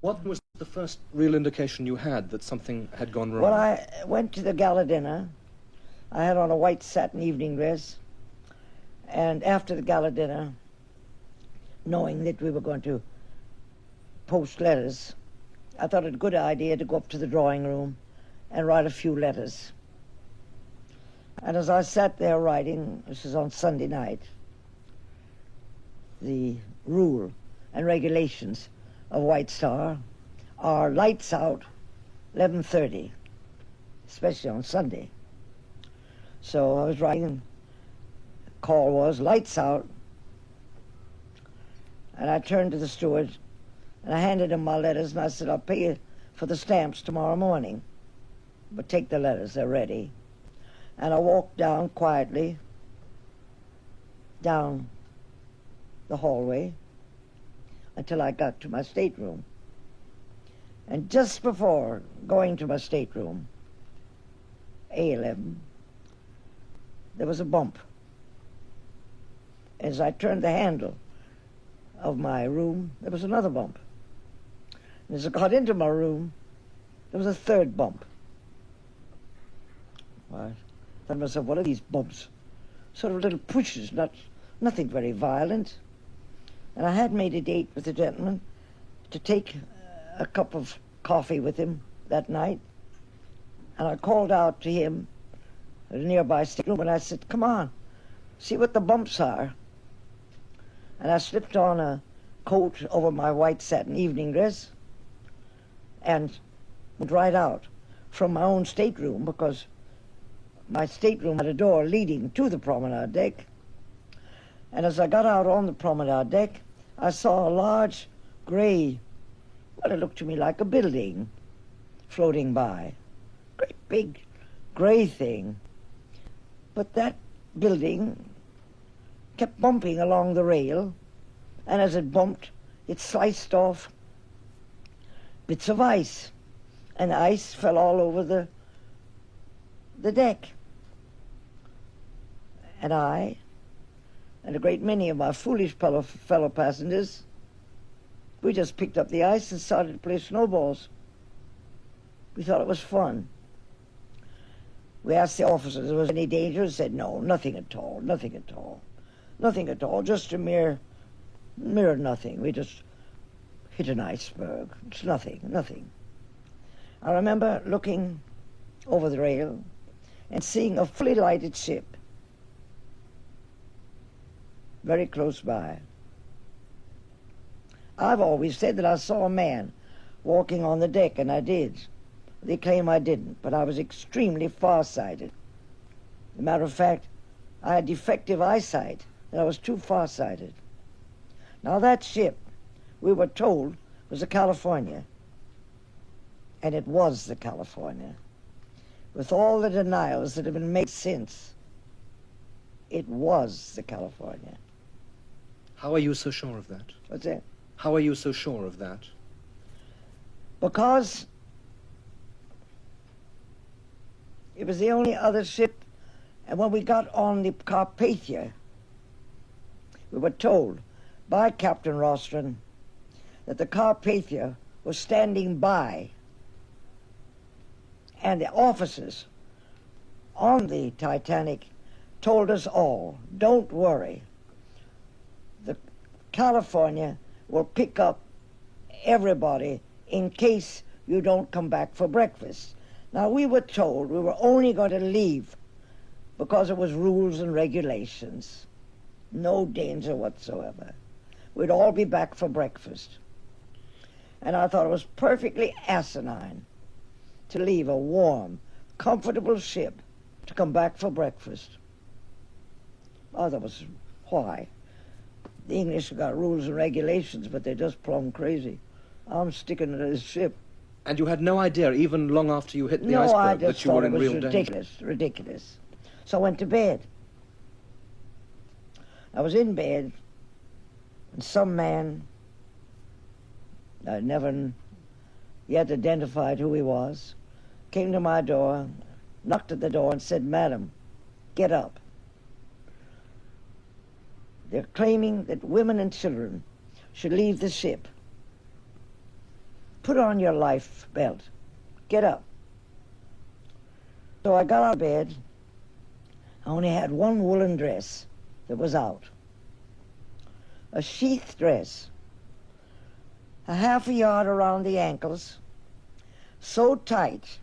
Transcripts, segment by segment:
What was the first real indication you had that something had gone wrong? Well, I went to the gala dinner. I had on a white satin evening dress. And after the gala dinner, knowing that we were going to post letters, I thought it a good idea to go up to the drawing room and write a few letters. And as I sat there writing, this was on Sunday night, the rule and regulations of White Star are lights out 11:30, especially on Sunday. So I was writing, the call was lights out, and I turned to the steward and I handed him my letters and I said, I'll pay you for the stamps tomorrow morning, but take the letters, they're ready. And I walked down quietly down the hallway until I got to my stateroom. And just before going to my stateroom, A11, there was a bump. As I turned the handle of my room, there was another bump. And as I got into my room, there was a third bump. I thought to myself, what are these bumps? Sort of little pushes, nothing very violent. And I had made a date with the gentleman to take a cup of coffee with him that night. And I called out to him at a nearby stateroom and I said, come on, see what the bumps are. And I slipped on a coat over my white satin evening dress and went right out from my own stateroom, because my stateroom had a door leading to the promenade deck. And as I got out on the promenade deck, I saw a large grey, well, it looked to me like a building floating by. Great big grey thing. But that building kept bumping along the rail, and as it bumped, it sliced off bits of ice, and ice fell all over the deck. And I, and a great many of my foolish fellow passengers, we just picked up the ice and started to play snowballs. We thought it was fun. We asked the officers if there was any danger, and said, no, nothing at all, nothing at all. Nothing at all, just a mere nothing. We just hit an iceberg. It's nothing, nothing. I remember looking over the rail and seeing a fully lighted ship very close by. I've always said that I saw a man walking on the deck, and I did. They claim I didn't, but I was extremely far-sighted. As a matter of fact, I had defective eyesight, and I was too far-sighted. Now that ship, we were told, was the California. And it was the California. With all the denials that have been made since, it was the California. How are you so sure of that? What's that? How are you so sure of that? Because it was the only other ship, and when we got on the Carpathia, we were told by Captain Rostron that the Carpathia was standing by, and the officers on the Titanic told us all, don't worry, the California will pick up everybody in case you don't come back for breakfast. Now, we were told we were only going to leave because it was rules and regulations. No danger whatsoever. We'd all be back for breakfast. And I thought it was perfectly asinine to leave a warm, comfortable ship to come back for breakfast. Oh, that was why. The English have got rules and regulations, but they're just plumb crazy. I'm sticking to this ship. And you had no idea, even long after you hit the iceberg, that you were in real danger? Ridiculous. So I went to bed. I was in bed, and some man, I'd never yet identified who he was, came to my door, knocked at the door, and said, Madam, get up. They're claiming that women and children should leave the ship. put on your life belt. Get up. So I got out of bed. I only had one woolen dress that was out. A sheath dress, a half a yard around the ankles, so tight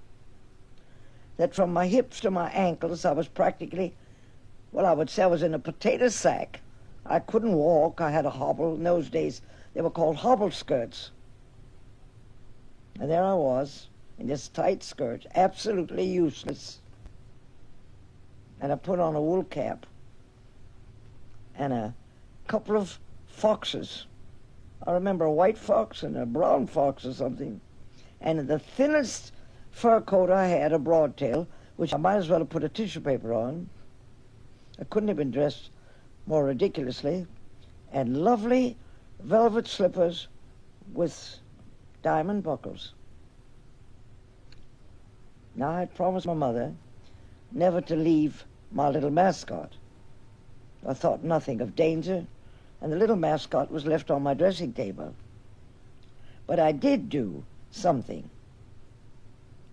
that from my hips to my ankles I was practically, well, I would say I was in a potato sack. I couldn't walk. I had a hobble. In those days, they were called hobble skirts. And there I was, in this tight skirt, absolutely useless. And I put on a wool cap and a couple of foxes. I remember a white fox and a brown fox or something. And the thinnest fur coat I had, a broadtail, which I might as well have put a tissue paper on. I couldn't have been dressed more ridiculously. And lovely velvet slippers with diamond buckles. Now I had promised my mother never to leave my little mascot. I thought nothing of danger, and the little mascot was left on my dressing table. But I did do something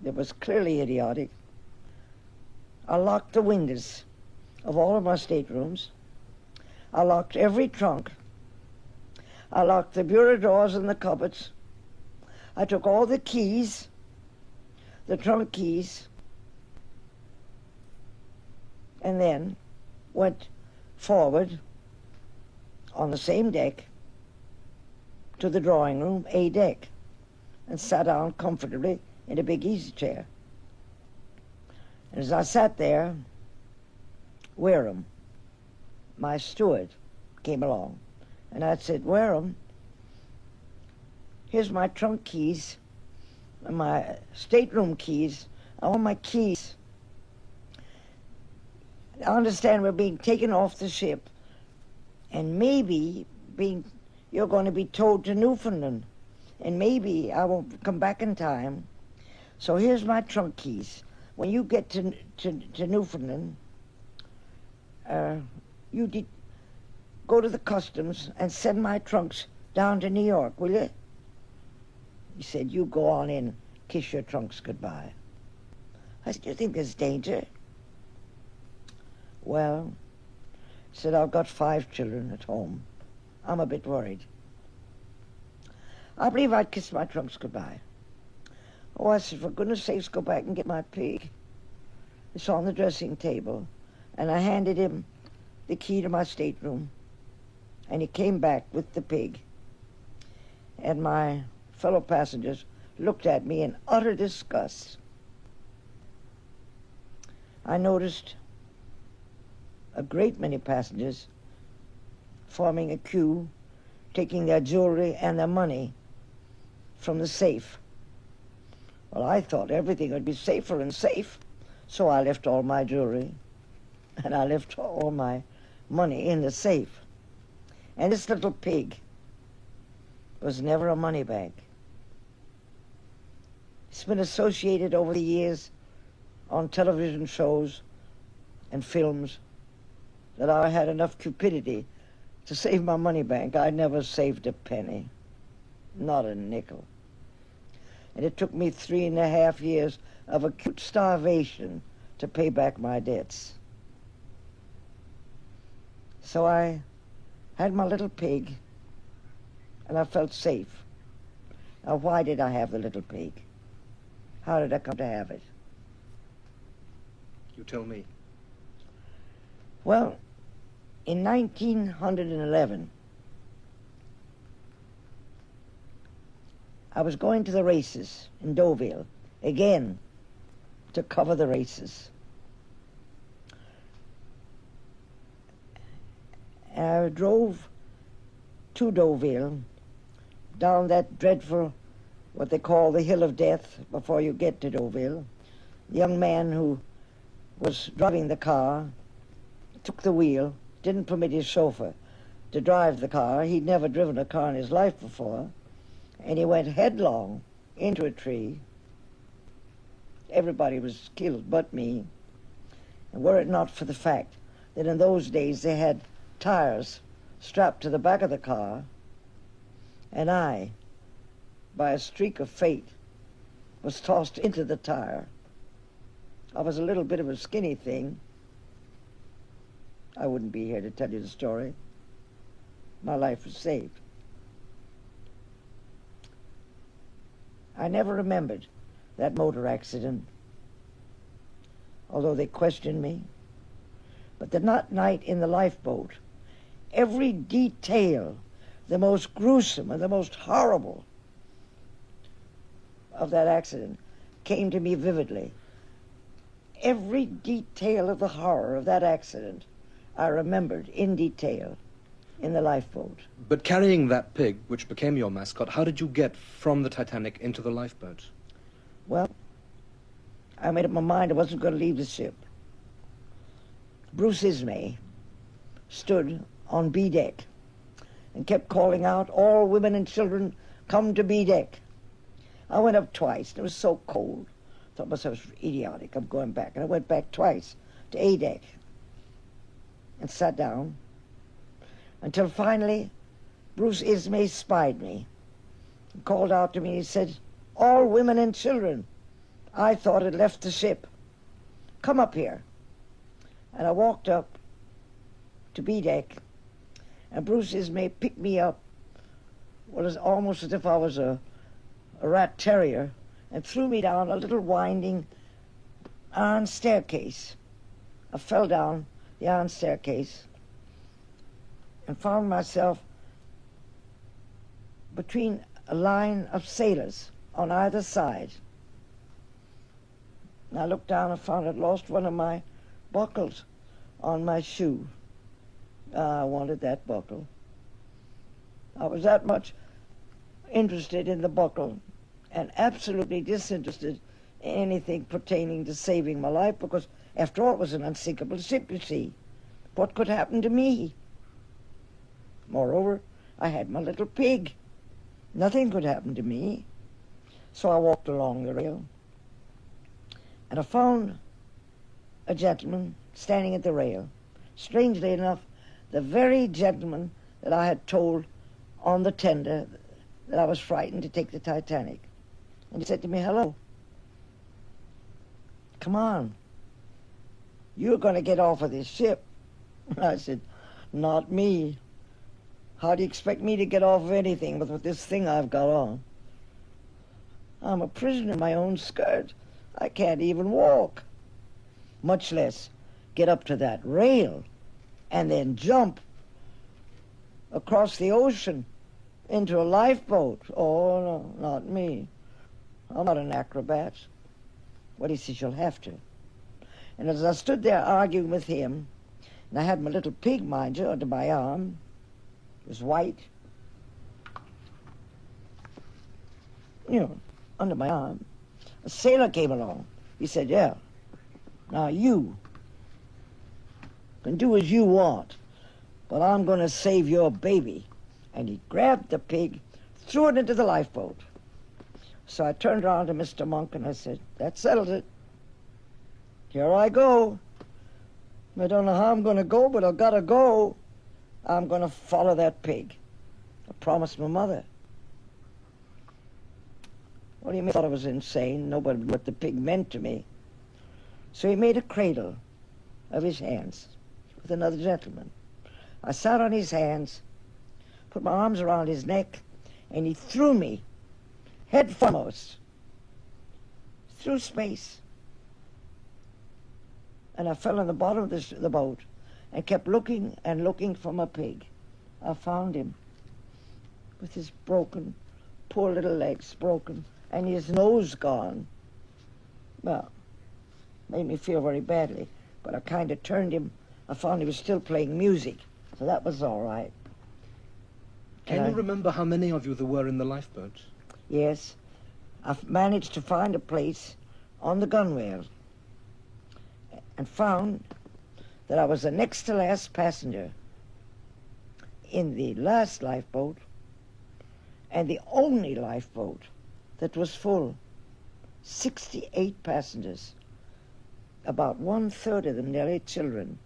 that was clearly idiotic. I locked the windows of all of my staterooms. I locked every trunk. I locked the bureau drawers and the cupboards. I took all the keys, the trunk keys, and then went forward on the same deck to the drawing room, A deck, and sat down comfortably in a big easy chair. And as I sat there, Wareham, my steward, came along, and I said, Wareham, here's my trunk keys, and my stateroom keys. I want my keys. I understand we're being taken off the ship, and maybe you're going to be towed to Newfoundland, and maybe I won't come back in time. So here's my trunk keys. When you get to Newfoundland, go to the customs and send my trunks down to New York, will you? He said, you go on in, kiss your trunks goodbye. I said, you think there's danger? Well, he said, I've got 5 children at home. I'm a bit worried. I believe I'd kiss my trunks goodbye. Oh, I said, for goodness sakes, go back and get my pig. It's on the dressing table. And I handed him the key to my stateroom. And he came back with the pig. And my fellow passengers looked at me in utter disgust. I noticed a great many passengers forming a queue, taking their jewelry and their money from the safe. Well, I thought everything would be safer and safe, so I left all my jewelry and I left all my money in the safe. And this little pig was never a money bag. It's been associated over the years on television shows and films that I had enough cupidity to save my money bank. I never saved a penny, not a nickel. And it took me 3.5 years of acute starvation to pay back my debts. So I had my little pig, and I felt safe. Now, why did I have the little pig? How did I come to have it? You tell me. Well, in 1911, I was going to the races in Deauville, again, to cover the races. And I drove to Deauville, down that dreadful, what they call the Hill of Death, before you get to Deauville. The young man who was driving the car took the wheel, didn't permit his chauffeur to drive the car. He'd never driven a car in his life before. And he went headlong into a tree. Everybody was killed but me. And were it not for the fact that in those days they had tires strapped to the back of the car, and I by a streak of fate, was tossed into the tire. I was a little bit of a skinny thing. I wouldn't be here to tell you the story. My life was saved. I never remembered that motor accident, although they questioned me. But the night in the lifeboat, every detail, the most gruesome and the most horrible of that accident, came to me vividly. Every detail of the horror of that accident I remembered in detail in the lifeboat. But carrying that pig, which became your mascot, how did you get from the Titanic into the lifeboat? Well, I made up my mind I wasn't going to leave the ship. Bruce Ismay stood on B deck and kept calling out, "All women and children, come to B deck." I went up twice, and it was so cold. I thought myself idiotic, I'm going back. And I went back twice to A deck and sat down until finally Bruce Ismay spied me and called out to me. He said, "All women and children, I thought had left the ship. Come up here." And I walked up to B deck, and Bruce Ismay picked me up, well, as almost as if I was a rat terrier, and threw me down a little winding iron staircase. I fell down the iron staircase and found myself between a line of sailors on either side. And I looked down and found I'd lost one of my buckles on my shoe. I wanted that buckle. I was that much interested in the buckle and absolutely disinterested in anything pertaining to saving my life, because after all it was an unsinkable ship, you see. What could happen to me? Moreover, I had my little pig. Nothing could happen to me. So I walked along the rail, and I found a gentleman standing at the rail. Strangely enough, the very gentleman that I had told on the tender that I was frightened to take the Titanic. And he said to me, "Hello, come on, you're going to get off of this ship." I said, "Not me. How do you expect me to get off of anything with this thing I've got on? I'm a prisoner in my own skirt. I can't even walk, much less get up to that rail and then jump across the ocean into a lifeboat. Oh, no, not me. I'm not an acrobat." Well, he says, "You'll have to." And as I stood there arguing with him, and I had my little pig, mind you, under my arm, it was white, under my arm, a sailor came along. He said, "Yeah, now you can do as you want, but I'm going to save your baby." And he grabbed the pig, threw it into the lifeboat. So I turned around to Mr. Monk and I said, "That settles it. Here I go. I don't know how I'm going to go, but I've got to go. I'm going to follow that pig. I promised my mother." Well, he thought I was insane. Nobody knew what the pig meant to me. So he made a cradle of his hands with another gentleman. I sat on his hands, put my arms around his neck, and he threw me head foremost through space. And I fell in the bottom of the boat and kept looking and looking for my pig. I found him with his broken, poor little legs broken, and his nose gone. Well, made me feel very badly, but I kind of turned him. I found he was still playing music, so that was all right. Can you remember how many of you there were in the lifeboat? Yes. I've managed to find a place on the gunwale and found that I was the next to last passenger in the last lifeboat and the only lifeboat that was full. 68 passengers, about 1/3 of them nearly children.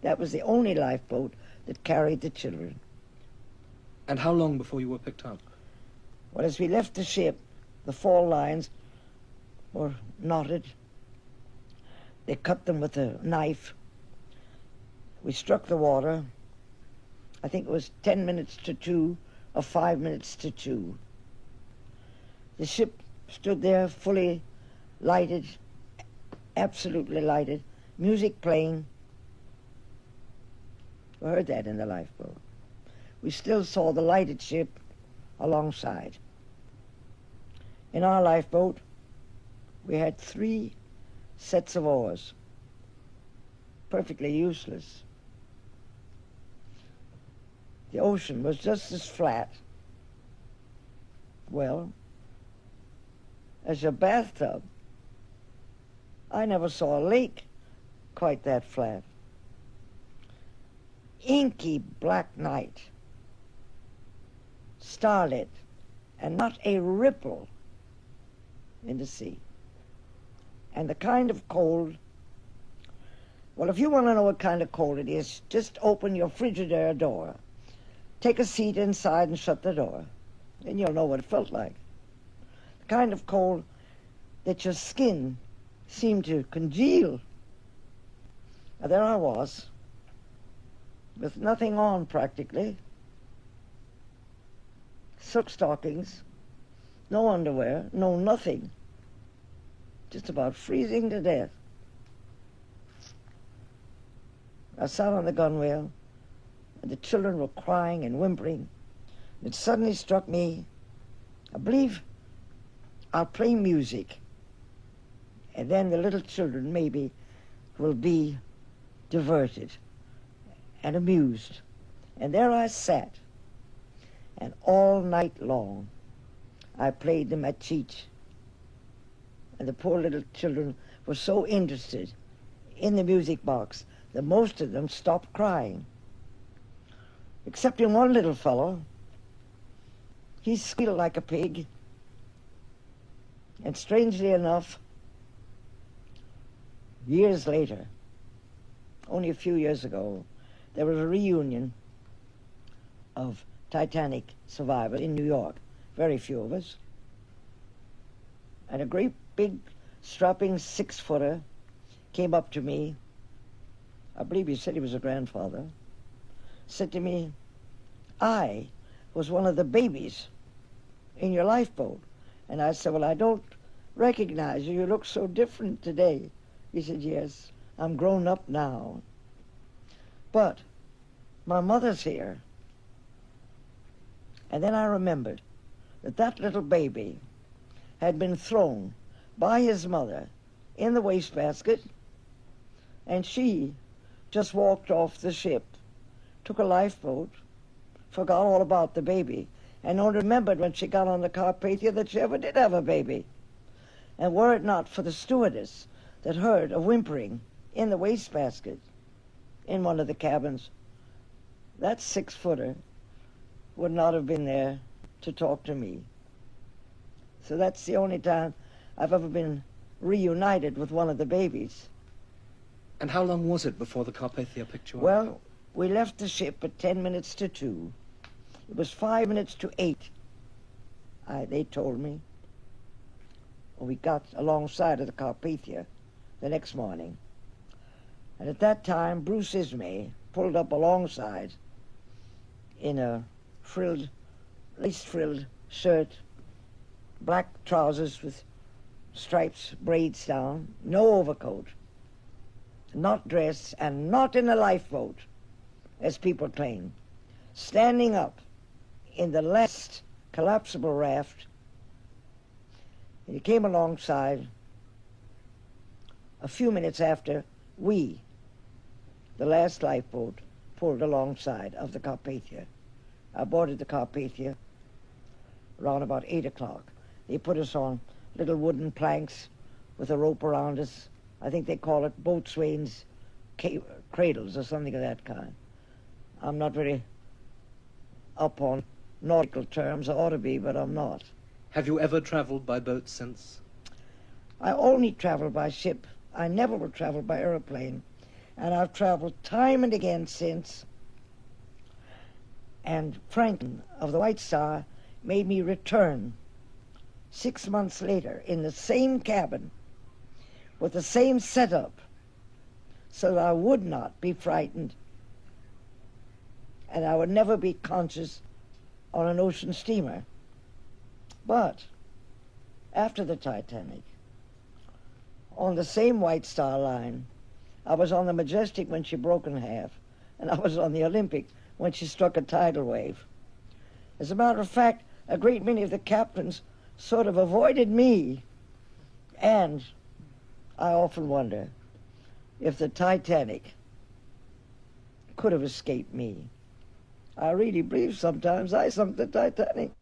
That was the only lifeboat that carried the children. And how long before you were picked up? Well, as we left the ship, the fall lines were knotted. They cut them with a knife. We struck the water. I think it was 10 minutes to 2 or 5 minutes to 2. The ship stood there fully lighted, absolutely lighted, music playing. We heard that in the lifeboat. We still saw the lighted ship alongside. In our lifeboat, we had 3 sets of oars, perfectly useless. The ocean was just as flat, well, as your bathtub. I never saw a lake quite that flat. Inky black night, starlit, and not a ripple in the sea. And the kind of cold, well, if you want to know what kind of cold it is, just open your Frigidaire door, take a seat inside and shut the door, and you'll know what it felt like. The kind of cold that your skin seemed to congeal. Now, there I was, with nothing on practically, silk stockings, no underwear, no nothing, just about freezing to death. I sat on the gunwale, and the children were crying and whimpering. It suddenly struck me, I believe I'll play music, and then the little children maybe will be diverted and amused. And there I sat, and all night long I played them at cheat. And the poor little children were so interested in the music box that most of them stopped crying. Excepting one little fellow. He squealed like a pig. And strangely enough, years later, only a few years ago, there was a reunion of Titanic survivors in New York. Very few of us. And a great big strapping 6-footer came up to me. I believe he said he was a grandfather. Said to me, I was one of the babies in your lifeboat. And I said, well, I don't recognize you. You look so different today. He said, yes, I'm grown up now. But my mother's here. And then I remembered that that little baby had been thrown by his mother in the wastebasket, and she just walked off the ship, took a lifeboat, forgot all about the baby, and only remembered when she got on the Carpathia that she ever did have a baby. And were it not for the stewardess that heard a whimpering in the wastebasket in one of the cabins, that 6-footer would not have been there to talk to me. So that's the only time I've ever been reunited with one of the babies. And how long was it before the Carpathia picked you up? Well, we left the ship at 10 minutes to 2. It was 5 minutes to 8, they told me. We got alongside of the Carpathia the next morning. And at that time, Bruce Ismay pulled up alongside in a lace-frilled shirt, black trousers with stripes, braids down, no overcoat, not dressed, and not in a lifeboat, as people claim, standing up in the last collapsible raft. And he came alongside a few minutes after we, the last lifeboat, pulled alongside of the Carpathia. I boarded the Carpathia around about 8 o'clock. They put us on little wooden planks with a rope around us. I think they call it boatswain's cradles or something of that kind. I'm not very up on nautical terms. I ought to be, but I'm not. Have you ever traveled by boat since? I only travel by ship. I never will travel by aeroplane. And I've traveled time and again since. And Franklin of the White Star made me return 6 months later in the same cabin with the same setup so that I would not be frightened and I would never be conscious on an ocean steamer. But after the Titanic, on the same White Star Line, I was on the Majestic when she broke in half, and I was on the Olympic when she struck a tidal wave. As a matter of fact, a great many of the captains sort of avoided me, and I often wonder if the Titanic could have escaped me. I really believe sometimes I sunk the Titanic.